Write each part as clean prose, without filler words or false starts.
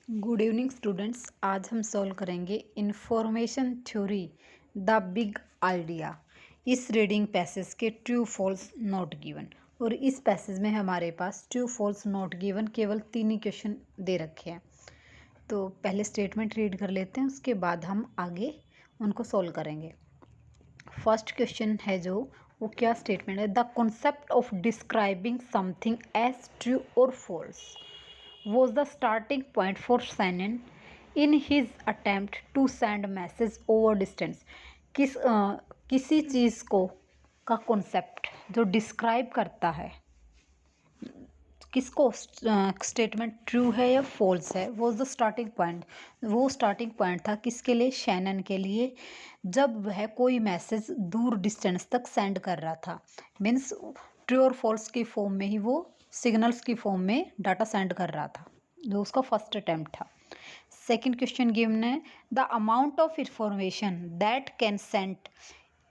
Good evening students. आज हम solve करेंगे information theory the big idea. इस रीडिंग पैसेज के ट्रू फॉल्स नॉट गिवन, और इस पैसेज में हमारे पास ट्रू फॉल्स नॉट गिवन केवल 3 ही क्वेश्चन दे रखे हैं। तो पहले स्टेटमेंट रीड कर लेते हैं, उसके बाद हम आगे उनको सॉल्व करेंगे। फर्स्ट क्वेश्चन है जो, वो क्या स्टेटमेंट है? The concept of describing something as true और false was the starting point for Shannon in his attempt to send message over distance। किसी चीज़ को का कॉन्सेप्ट जो डिस्क्राइब करता है किसको, स्टेटमेंट ट्रू है या फॉल्स है, वो द स्टार्टिंग पॉइंट। वो स्टार्टिंग पॉइंट था किसके लिए? शैनन के लिए, जब वह कोई मैसेज दूर डिस्टेंस तक सेंड कर रहा था। मीन्स ट्रू और फॉल्स की फॉर्म में ही वो सिग्नल्स की फॉर्म में डाटा सेंड कर रहा था, जो उसका फर्स्ट अटेम्प्ट था। सेकेंड क्वेश्चन गिवन है, the amount of information that can send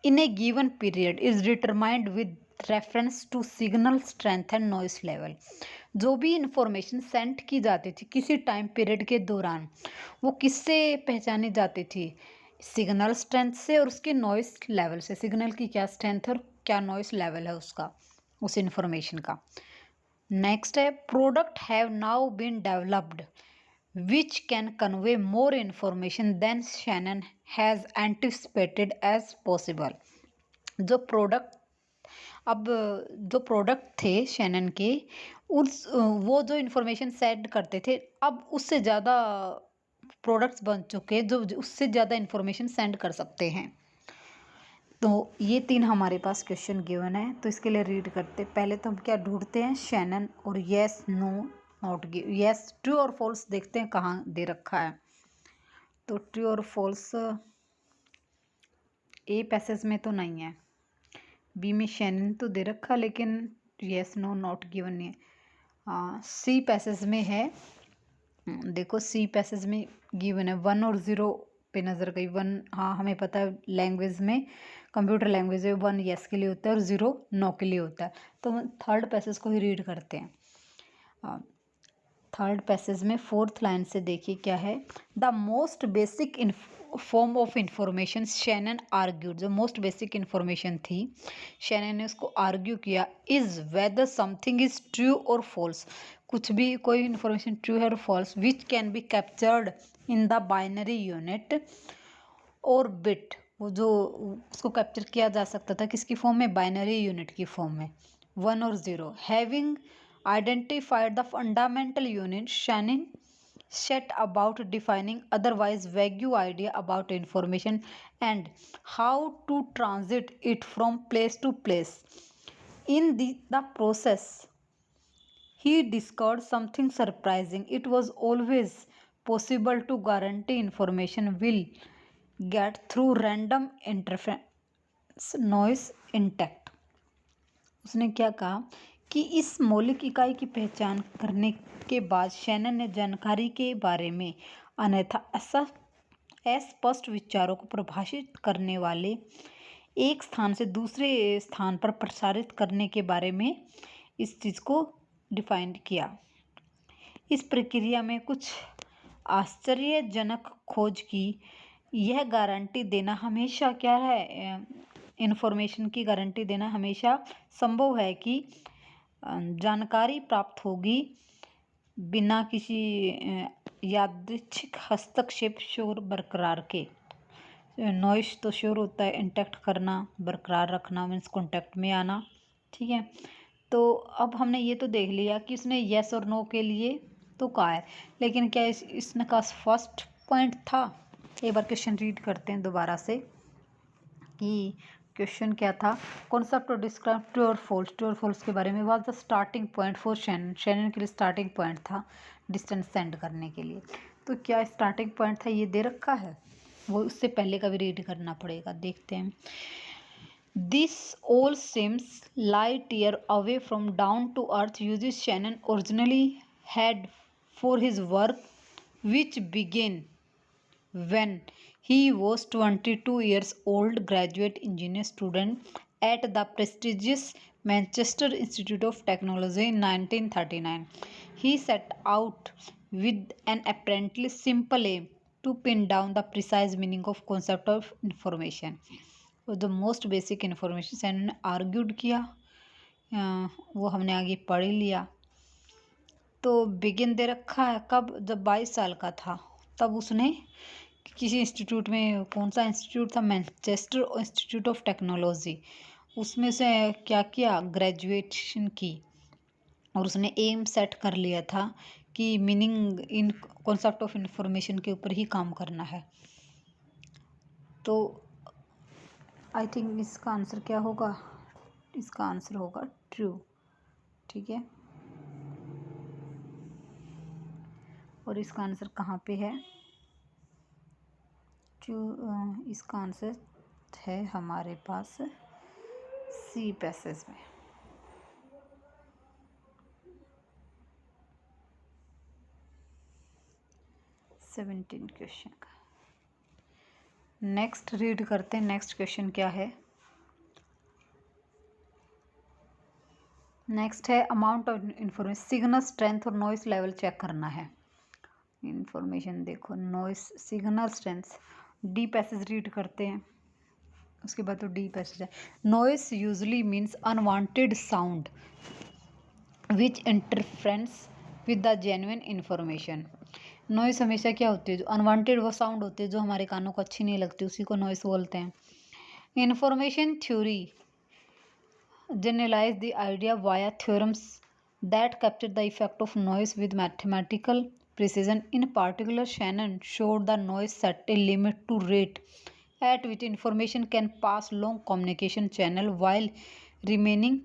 in a given period is determined with reference to signal strength and noise level. जो भी इंफॉर्मेशन सेंड की जाती थी किसी टाइम पीरियड के दौरान, वो किससे पहचानी जाती थी? सिग्नल स्ट्रेंथ से और उसके नॉइस लेवल से। सिग्नल की क्या स्ट्रेंथ और क्या नॉइस लेवल है उसका, उस इंफॉर्मेशन का। नेक्स्ट है, product have now been developed which can convey more information than Shannon has anticipated as possible. जो प्रोडक्ट थे शैनन के, वो जो इंफॉर्मेशन सेंड करते थे, अब उससे ज़्यादा प्रोडक्ट्स बन चुके जो उससे ज़्यादा इंफॉर्मेशन सेंड कर सकते हैं। तो ये 3 हमारे पास क्वेश्चन गिवन है, तो इसके लिए रीड करते। पहले तो हम क्या ढूंढते हैं? शैनन और yes no not give, yes true और फॉल्स देखते हैं कहाँ दे रखा है। तो ट्रू और फॉल्स ए पैसेज में तो नहीं है, बी में शैनन तो दे रखा लेकिन येस नो नॉट गिवन नहीं है। सी पैसेज में है, देखो सी पैसेज में गिवन है 1 और 0 पे नज़र गई। 1, हाँ हमें पता है लैंग्वेज में, कंप्यूटर लैंग्वेज में 1 येस के लिए होता है और 0 नो के लिए होता है। तो हम थर्ड पैसेज को ही रीड करते हैं। थर्ड पैसेज में फोर्थ लाइन से देखिए क्या है। The most basic form of information Shannon argued, जो मोस्ट बेसिक इंफॉर्मेशन थी शैनन ने उसको आर्ग्यू किया, is whether something is true और फॉल्स। कुछ भी, कोई इंफॉर्मेशन ट्रू है और false, which can be captured in the binary unit और बिट। वो जो उसको कैप्चर किया जा सकता था किसकी फॉर्म में? बाइनरी यूनिट की फॉर्म में, 1 और 0। Having identified the fundamental unit, Shannon set about defining otherwise vague idea about information and how to transit it from place to place. In the process, he discovered something surprising. It was always possible to guarantee information will get through random interference noise intact. उसने क्या कहा कि इस मौलिक इकाई की पहचान करने के बाद शैनन ने जानकारी के बारे में अन्यथा अस्पष्ट विचारों को परिभाषित करने वाले एक स्थान से दूसरे स्थान पर प्रसारित करने के बारे में इस चीज़ को डिफाइन किया। इस प्रक्रिया में कुछ आश्चर्यजनक खोज की। यह गारंटी देना हमेशा क्या है? इंफॉर्मेशन की गारंटी देना हमेशा संभव है कि जानकारी प्राप्त होगी बिना किसी यादृच्छिक हस्तक्षेप, शोर बरकरार के। नॉइस तो शोर होता है, इंटैक्ट करना, बरकरार रखना मीन्स कॉन्टैक्ट में आना। ठीक है, तो अब हमने ये तो देख लिया कि उसने येस और नो के लिए तो कहा है, लेकिन क्या इसने का फर्स्ट पॉइंट था? एक बार क्वेश्चन रीड करते हैं दोबारा से कि क्वेश्चन क्या था। कॉन्सेप्ट ऑफ डिस्क्राइब ट्रू और फॉल्स, ट्रू और फॉल्स के बारे में was the starting point for Shannon, Shannon के लिए स्टार्टिंग पॉइंट था डिस्टेंस सेंड करने के लिए। तो क्या स्टार्टिंग पॉइंट था? ये दे रखा है, वो उससे पहले का भी रीड करना पड़ेगा। देखते हैं। This all seems light year away from down to earth uses Shannon originally had for his work which began when he was 22 years old, graduate engineer student at the prestigious Manchester Institute of Technology in 1939. He set out with an apparently simple aim to pin down the precise meaning of concept of information. और the most basic information Shannon ने argued किया, वो हमने आगे पढ़ ही लिया। तो begin दे रखा है कब, जब 22 साल का था तब उसने किसी इंस्टीट्यूट में, कौन सा इंस्टीट्यूट था, मैनचेस्टर इंस्टीट्यूट ऑफ टेक्नोलॉजी, उसमें से क्या किया, ग्रेजुएशन की। और उसने एम सेट कर लिया था कि meaning in concept of information के ऊपर ही काम करना है। तो आई थिंक इसका आंसर क्या होगा, इसका आंसर होगा ट्रू। ठीक है, और इसका आंसर कहाँ पे है, ट्रू। इसका आंसर है हमारे पास सी पैसेज में। 17 क्वेश्चन का। नेक्स्ट रीड करते हैं, नेक्स्ट क्वेश्चन क्या है। नेक्स्ट है amount of information, signal strength और नॉइस लेवल चेक करना है। इंफॉर्मेशन देखो, noise, signal strength, D passage read करते हैं, उसके बाद तो डी पैसेज है। Noise usually means unwanted sound which interference with the genuine information. Noise हमेशा क्या होती है, जो अनवांटेड वो साउंड होती है जो हमारे कानों को अच्छी नहीं लगती, उसी को नॉइस बोलते हैं। Information theory generalize the idea via theorems that capture the effect of noise with mathematical precision. In particular, Shannon showed the noise set a limit to rate at which information can pass long communication channel while remaining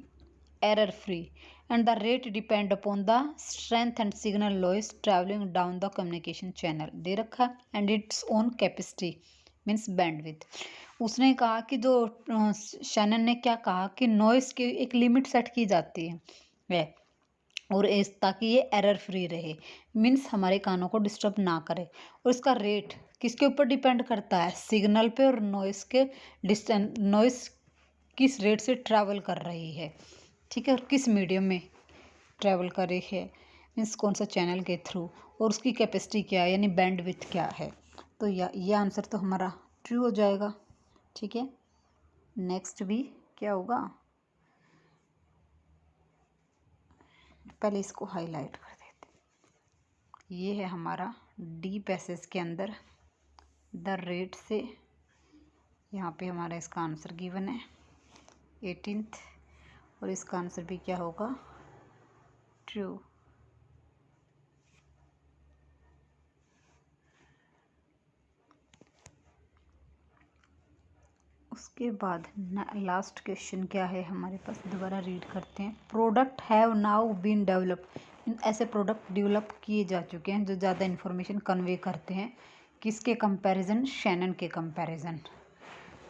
error free, and the rate depend upon the strength and signal noise traveling down the communication channel दे रखा, and its own capacity means bandwidth. उसने कहा कि जो Shannon ने क्या कहा कि noise की एक लिमिट सेट की जाती है और इस ताकि ये एरर फ्री रहे, मीन्स हमारे कानों को डिस्टर्ब ना करे। और इसका रेट किसके ऊपर डिपेंड करता है, सिग्नल पे और नॉइस के डिस्टेंस, नॉइस किस रेट से ट्रैवल कर रही है, ठीक है, और किस मीडियम में ट्रैवल कर रही है, मीन्स कौन सा चैनल के थ्रू, और उसकी कैपेसिटी क्या है, यानी बैंडविथ क्या है। तो ये आंसर तो हमारा ट्रू हो जाएगा। ठीक है, नेक्स्ट भी क्या होगा, पहले इसको हाईलाइट कर देते। ये है हमारा डी पैसेज के अंदर द रेट से, यहाँ पे हमारा इसका आंसर गिवन है 18th, और इसका आंसर भी क्या होगा, ट्रू। उसके बाद लास्ट क्वेश्चन क्या है हमारे पास, दोबारा रीड करते हैं। Product have now been developed, ऐसे प्रोडक्ट डेवलप किए जा चुके हैं जो ज़्यादा इन्फॉर्मेशन कन्वे करते हैं, किसके कंपैरिजन, शैनन के कंपैरिजन।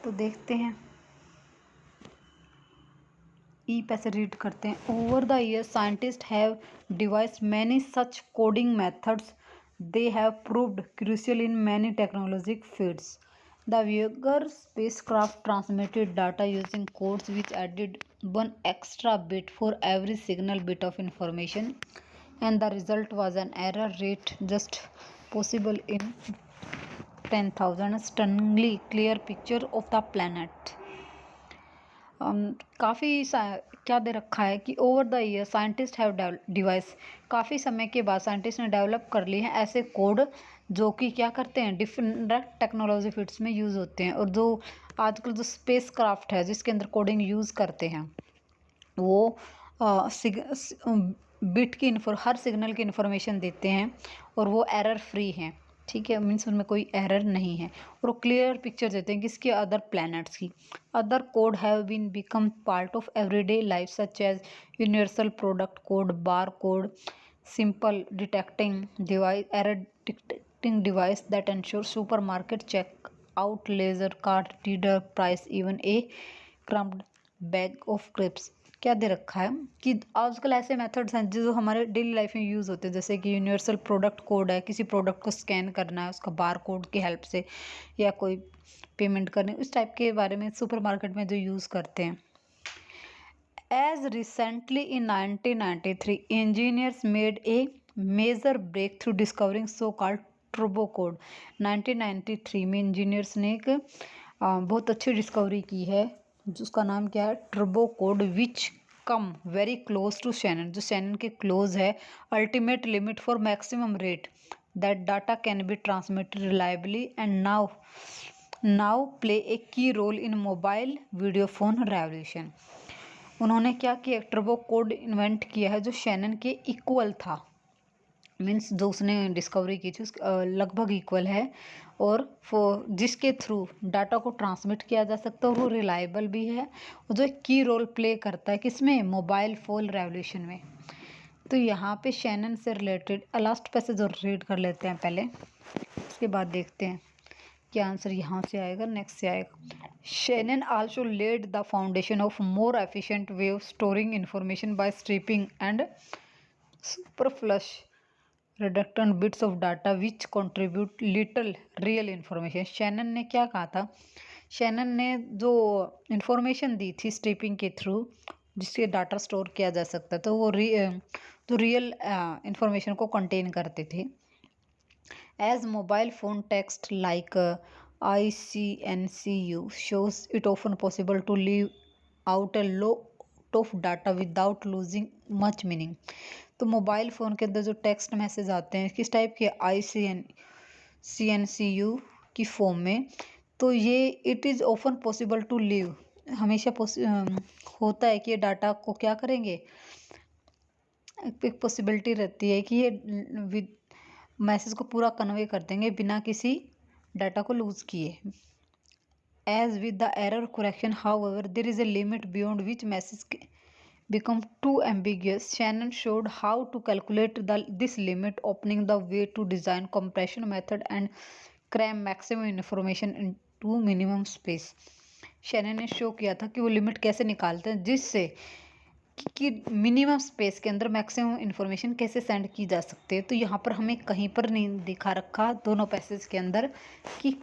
तो देखते हैं, ई पैसे रीड करते हैं। Over the year scientist have devised many such coding methods, they have proved crucial in many technological fields. The Voyager spacecraft transmitted data using codes which added one extra bit for every signal bit of information, and the result was an error rate just possible in 10,000 stunningly clear picture of the planet. काफ़ी क्या दे रखा है कि over the year scientist have device, काफ़ी समय के बाद साइंटिस्ट ने डेवलप कर लिए हैं ऐसे कोड जो कि क्या करते हैं, डिफरेंट टेक्नोलॉजी फील्ड्स में यूज़ होते हैं। और जो आजकल जो स्पेस क्राफ्ट है जिसके अंदर कोडिंग यूज़ करते हैं, वो बिट की हर सिग्नल की इन्फॉर्मेशन देते हैं और वो एरर फ्री हैं। ठीक है, मीन्स उनमें कोई एरर नहीं है, और वो क्लियर पिक्चर देते हैं किसके, अदर प्लैनेट्स की। Other code have been become part of everyday life such as universal product code, bar code, simple detecting device, error detecting device that ensure supermarket check out, laser card reader, price, even a crumpled bag of crisps. क्या दे रखा है कि आजकल ऐसे methods हैं जो हमारे डेली लाइफ में यूज़ होते हैं, जैसे कि यूनिवर्सल प्रोडक्ट कोड है, किसी प्रोडक्ट को स्कैन करना है उसका बार कोड की हेल्प से, या कोई पेमेंट करने, उस टाइप के बारे में सुपरमार्केट में जो यूज़ करते हैं। As recently in 1993, engineers made a major breakthrough discovering so called turbo code. 1993 में इंजीनियर्स ने एक बहुत अच्छी डिस्कवरी की है जिसका नाम क्या है, turbo code, which come very close to Shannon, जो शैनन के क्लोज है, ultimate limit for maximum rate that data can be transmitted reliably and now play a key role in mobile video phone revolution. उन्होंने क्या किया, turbo code invent किया है जो Shannon के इक्वल था, मीन्स जो उसने डिस्कवरी की थी लगभग इक्वल है, और जिसके थ्रू डाटा को ट्रांसमिट किया जा सकता है और वो रिलायबल भी है, और जो एक की रोल प्ले करता है किसमें, मोबाइल फोन रेवोल्यूशन में। तो यहाँ पे शैनन से रिलेटेड लास्ट पैसेज और रीड कर लेते हैं पहले, उसके बाद देखते हैं क्या आंसर यहाँ से आएगा, नेक्स्ट से आएगा। Shannon also laid the foundation of more efficient way of storing information by stripping and superfluous redundant bits of data which contribute little real information। Shannon ने क्या कहा था, शैनन ने जो इंफॉर्मेशन दी थी स्ट्रिपिंग के थ्रू जिससे डाटा स्टोर किया जा सकता, तो वो जो रियल इंफॉर्मेशन को कंटेन करते थे। As mobile phone text like ICNCU shows it often possible to leave out a lot of data without losing much meaning। तो मोबाइल फ़ोन के अंदर जो टेक्स्ट मैसेज आते हैं किस टाइप के, ICNCU की फॉर्म में, तो ये it is often possible to leave, हमेशा होता है कि ये डाटा को क्या करेंगे, एक पॉसिबिलिटी रहती है कि ये मैसेज को पूरा कन्वे कर देंगे बिना किसी डाटा को लूज़ किए। As with the error correction however there is a limit beyond which message become too ambiguous। Shannon showed how to calculate this limit, opening the way to design compression method and cram maximum information into minimum space। Shannon ने show किया था कि वो limit कैसे निकालते हैं जिससे कि मिनिमम स्पेस के अंदर मैक्सिमम इन्फॉर्मेशन कैसे सेंड की जा सकती है। तो यहाँ पर हमें कहीं पर नहीं दिखा रखा दोनों पैसेज के अंदर कि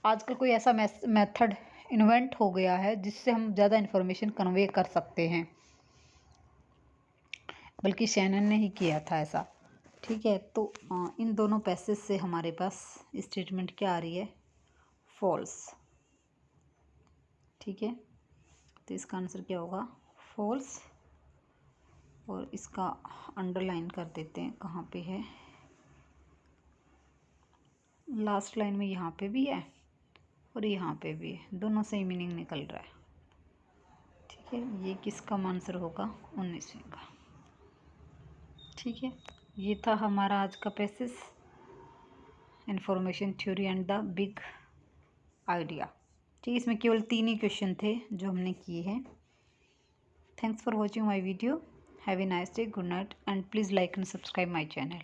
आजकल कोई ऐसा मेथड इन्वेंट हो गया है जिससे हम ज़्यादा इन्फॉर्मेशन कन्वे कर सकते हैं, बल्कि शैनन ने ही किया था ऐसा। ठीक है, तो इन दोनों पैसेज से हमारे पास स्टेटमेंट क्या आ रही है, फॉल्स। ठीक है, तो इसका आंसर क्या होगा, फॉल्स। और इसका अंडरलाइन कर देते हैं, कहाँ पे है, लास्ट लाइन में यहाँ पे भी है और यहाँ पे भी है, दोनों से ही मीनिंग निकल रहा है। ठीक है, ये किसका आंसर होगा, 19वें का। ठीक है, ये था हमारा आज का passage, information theory and the big idea. ठीक है, इसमें केवल 3 ही क्वेश्चन थे जो हमने किए हैं। Thanks for watching my video, have a nice day, good night and please like and subscribe my channel.